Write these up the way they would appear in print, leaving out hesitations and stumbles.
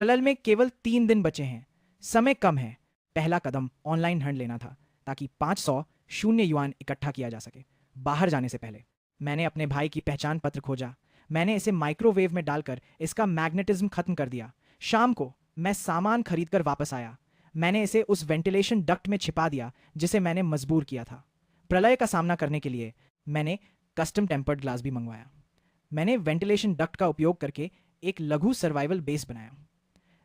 प्रलय में केवल 3 दिन बचे हैं। समय कम है। पहला कदम ऑनलाइन ऋण लेना था ताकि 500 शून्य युआन इकट्ठा किया जा सके। बाहर जाने से पहले मैंने अपने भाई की पहचान पत्र खोजा। मैंने इसे माइक्रोवेव में डालकर इसका मैग्नेटिज्म खत्म कर दिया। शाम को मैं सामान खरीदकर वापस आया। मैंने इसे उस वेंटिलेशन डक्ट में छिपा दिया जिसे मैंने मजबूर किया था। प्रलय का सामना करने के लिए मैंने कस्टम टेम्पर्ड ग्लास भी मंगवाया। मैंने वेंटिलेशन डक्ट का उपयोग करके एक लघु सर्वाइवल बेस बनाया।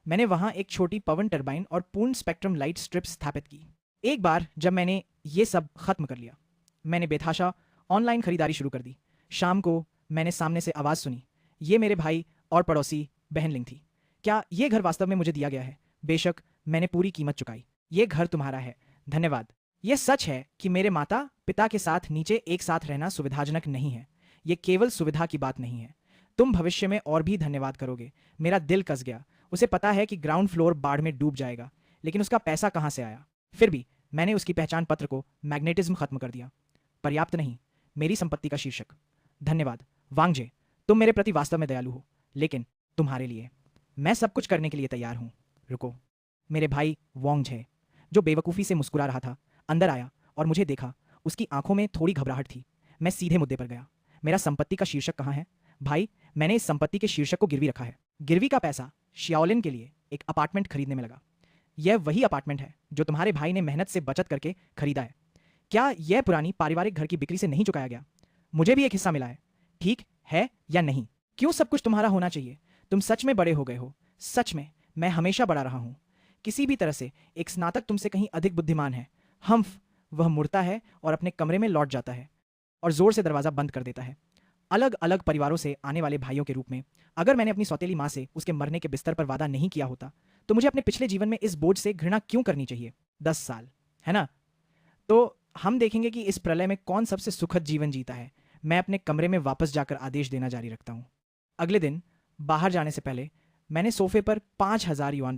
मैंने वहां एक छोटी पवन टरबाइन और पूर्ण स्पेक्ट्रम लाइट स्ट्रिप स्थापित की। एक बार जब मैंने ये सब खत्म कर लिया, मैंने बेतहाशा ऑनलाइन खरीदारी शुरू कर दी। शाम को मैंने सामने से आवाज़ सुनी। ये मेरे भाई और पड़ोसी बहन लिंग थी। क्या ये घर वास्तव में मुझे दिया गया है? बेशक, मैंने पूरी कीमत चुकाई। ये घर तुम्हारा है। धन्यवाद। यह सच है कि मेरे माता पिता के साथ नीचे एक साथ रहना सुविधाजनक नहीं है। ये केवल सुविधा की बात नहीं है। तुम भविष्य में और भी धन्यवाद करोगे। मेरा दिल कस गया। उसे पता है कि ग्राउंड फ्लोर बाढ़ में डूब जाएगा, लेकिन उसका पैसा कहाँ से आया? फिर भी मैंने उसकी पहचान पत्र को मैग्नेटिज्म खत्म कर दिया। पर्याप्त नहीं, मेरी संपत्ति का शीर्षक। धन्यवाद वांगजे, तुम मेरे प्रति वास्तव में दयालु हो, लेकिन तुम्हारे लिए मैं सब कुछ करने के लिए तैयार हूं। रुको। मेरे भाई वोंगजे, जो बेवकूफ़ी से मुस्कुरा रहा था, अंदर आया और मुझे देखा। उसकी आंखों में थोड़ी घबराहट थी। मैं सीधे मुद्दे पर गया। मेरा संपत्ति का शीर्षक कहाँ है? भाई, मैंने इस संपत्ति के शीर्षक को गिरवी रखा है। गिरवी का पैसा शियाओलिन के लिए एक अपार्टमेंट खरीदने में लगा। यह वही अपार्टमेंट है जो तुम्हारे भाई ने मेहनत से बचत करके खरीदा है। क्या यह पुरानी पारिवारिक घर की बिक्री से नहीं चुकाया गया? मुझे भी एक हिस्सा मिला है, ठीक है या नहीं? क्यों सब कुछ तुम्हारा होना चाहिए? तुम सच में बड़े हो गए हो। सच में, मैं हमेशा बड़ा रहा हूं। किसी भी तरह से एक स्नातक तुमसे कहीं अधिक बुद्धिमान है। हम्फ। वह मुड़ता है और अपने कमरे में लौट जाता है और जोर से दरवाजा बंद कर देता है। अलग अलग परिवारों से आने वाले भाइयों के रूप में, अगर मैंने अपनी सौतेली माँ से उसके मरने के बिस्तर पर वादा नहीं किया होता, तो मुझे अपने पिछले जीवन में इस बोझ से घृणा क्यों करनी चाहिए? 10 साल, है ना? तो हम देखेंगे कि इस प्रलय में कौन सबसे सुखद जीवन जीता है। मैं अपने कमरे में वापस जाकर आदेश देना जारी रखता हूँ। अगले दिन बाहर जाने से पहले मैंने सोफे पर 5,000 युआन